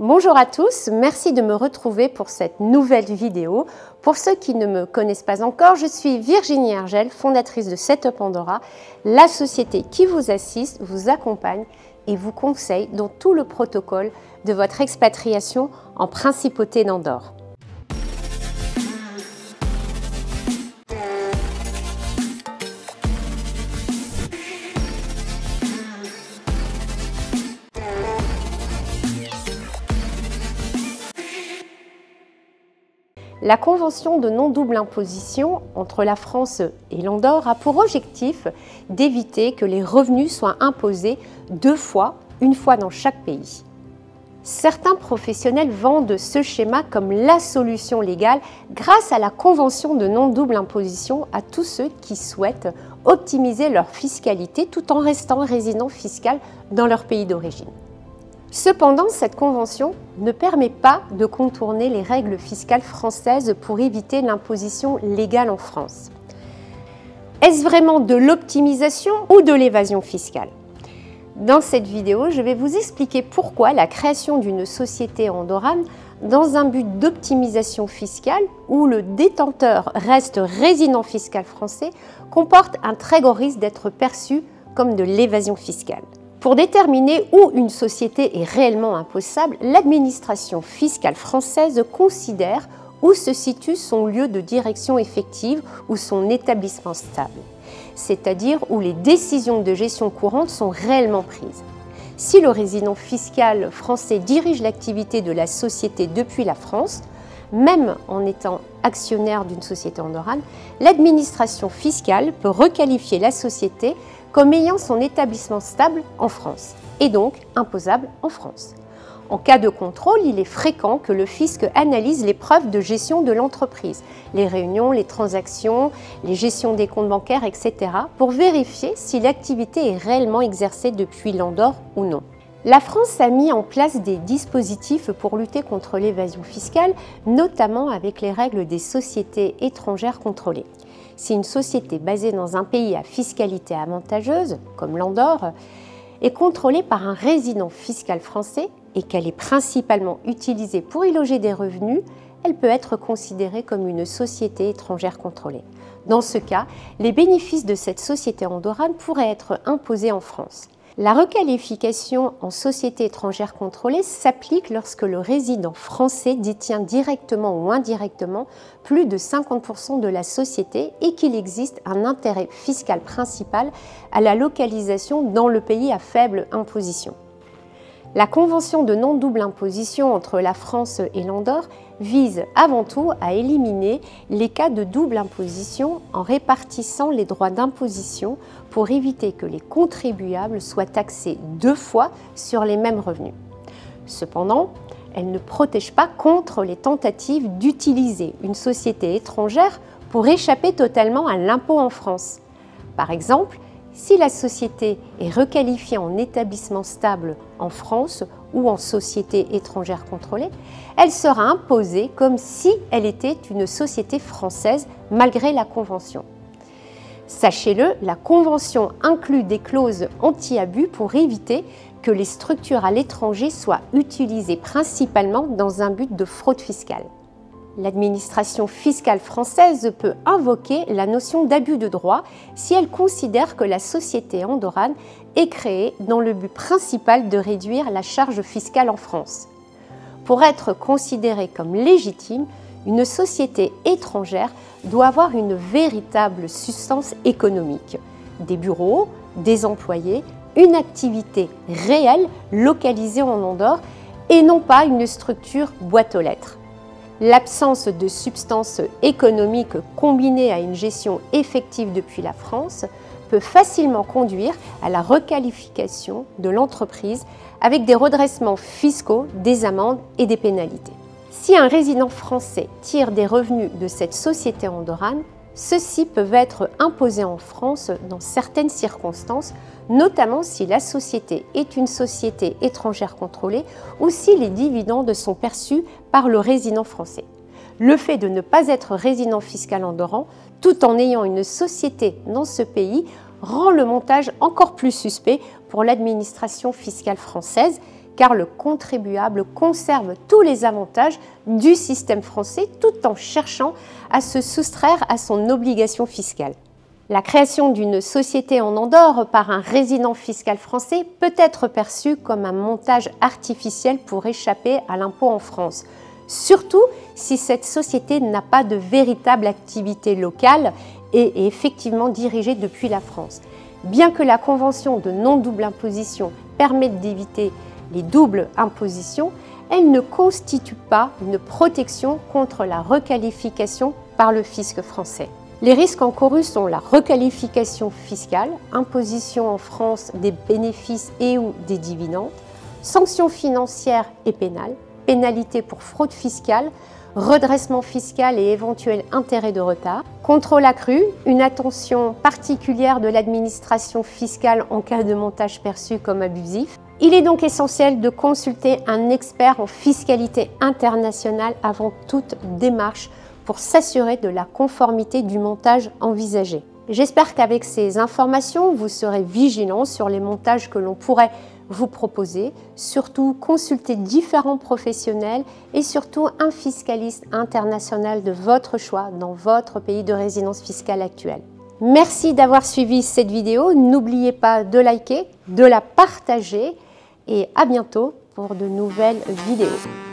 Bonjour à tous, merci de me retrouver pour cette nouvelle vidéo. Pour ceux qui ne me connaissent pas encore, je suis Virginie Hergel, fondatrice de Setup Andorra, la société qui vous assiste, vous accompagne et vous conseille dans tout le protocole de votre expatriation en Principauté d'Andorre. La convention de non-double imposition entre la France et l'Andorre a pour objectif d'éviter que les revenus soient imposés deux fois, une fois dans chaque pays. Certains professionnels vendent ce schéma comme la solution légale grâce à la convention de non-double imposition à tous ceux qui souhaitent optimiser leur fiscalité tout en restant résident fiscal dans leur pays d'origine. Cependant, cette convention ne permet pas de contourner les règles fiscales françaises pour éviter l'imposition légale en France. Est-ce vraiment de l'optimisation ou de l'évasion fiscale? Dans cette vidéo, je vais vous expliquer pourquoi la création d'une société andorrane dans un but d'optimisation fiscale où le détenteur reste résident fiscal français comporte un très gros risque d'être perçu comme de l'évasion fiscale. Pour déterminer où une société est réellement imposable, l'administration fiscale française considère où se situe son lieu de direction effective ou son établissement stable, c'est-à-dire où les décisions de gestion courante sont réellement prises. Si le résident fiscal français dirige l'activité de la société depuis la France, même en étant actionnaire d'une société andorrane, l'administration fiscale peut requalifier la société comme ayant son établissement stable en France et donc imposable en France. En cas de contrôle, il est fréquent que le fisc analyse les preuves de gestion de l'entreprise, les réunions, les transactions, les gestions des comptes bancaires, etc. pour vérifier si l'activité est réellement exercée depuis l'Andorre ou non. La France a mis en place des dispositifs pour lutter contre l'évasion fiscale, notamment avec les règles des sociétés étrangères contrôlées. Si une société basée dans un pays à fiscalité avantageuse, comme l'Andorre, est contrôlée par un résident fiscal français et qu'elle est principalement utilisée pour y loger des revenus, elle peut être considérée comme une société étrangère contrôlée. Dans ce cas, les bénéfices de cette société andorrane pourraient être imposés en France. La requalification en société étrangère contrôlée s'applique lorsque le résident français détient directement ou indirectement plus de 50% de la société et qu'il existe un intérêt fiscal principal à la localisation dans le pays à faible imposition. La convention de non-double imposition entre la France et l'Andorre vise avant tout à éliminer les cas de double imposition en répartissant les droits d'imposition pour éviter que les contribuables soient taxés deux fois sur les mêmes revenus. Cependant, elle ne protège pas contre les tentatives d'utiliser une société étrangère pour échapper totalement à l'impôt en France. Par exemple, si la société est requalifiée en établissement stable en France ou en société étrangère contrôlée, elle sera imposée comme si elle était une société française malgré la convention. Sachez-le, la convention inclut des clauses anti-abus pour éviter que les structures à l'étranger soient utilisées principalement dans un but de fraude fiscale. L'administration fiscale française peut invoquer la notion d'abus de droit si elle considère que la société andorrane est créée dans le but principal de réduire la charge fiscale en France. Pour être considérée comme légitime, une société étrangère doit avoir une véritable substance économique, des bureaux, des employés, une activité réelle localisée en Andorre et non pas une structure boîte aux lettres. L'absence de substance économique combinée à une gestion effective depuis la France peut facilement conduire à la requalification de l'entreprise avec des redressements fiscaux, des amendes et des pénalités. Si un résident français tire des revenus de cette société andorrane, ceux-ci peuvent être imposés en France dans certaines circonstances, notamment si la société est une société étrangère contrôlée ou si les dividendes sont perçus par le résident français. Le fait de ne pas être résident fiscal andorran, tout en ayant une société dans ce pays, rend le montage encore plus suspect pour l'administration fiscale française car le contribuable conserve tous les avantages du système français tout en cherchant à se soustraire à son obligation fiscale. La création d'une société en Andorre par un résident fiscal français peut être perçue comme un montage artificiel pour échapper à l'impôt en France, surtout si cette société n'a pas de véritable activité locale et est effectivement dirigée depuis la France. Bien que la convention de non-double imposition permette d'éviter les doubles impositions, elle ne constitue pas une protection contre la requalification par le fisc français. Les risques encourus sont la requalification fiscale, imposition en France des bénéfices et ou des dividendes, sanctions financières et pénales, pénalités pour fraude fiscale, redressement fiscal et éventuel intérêt de retard, contrôle accru, une attention particulière de l'administration fiscale en cas de montage perçu comme abusif. Il est donc essentiel de consulter un expert en fiscalité internationale avant toute démarche pour s'assurer de la conformité du montage envisagé. J'espère qu'avec ces informations, vous serez vigilants sur les montages que l'on pourrait vous proposer, surtout consulter différents professionnels et surtout un fiscaliste international de votre choix dans votre pays de résidence fiscale actuel. Merci d'avoir suivi cette vidéo, n'oubliez pas de liker, de la partager et à bientôt pour de nouvelles vidéos.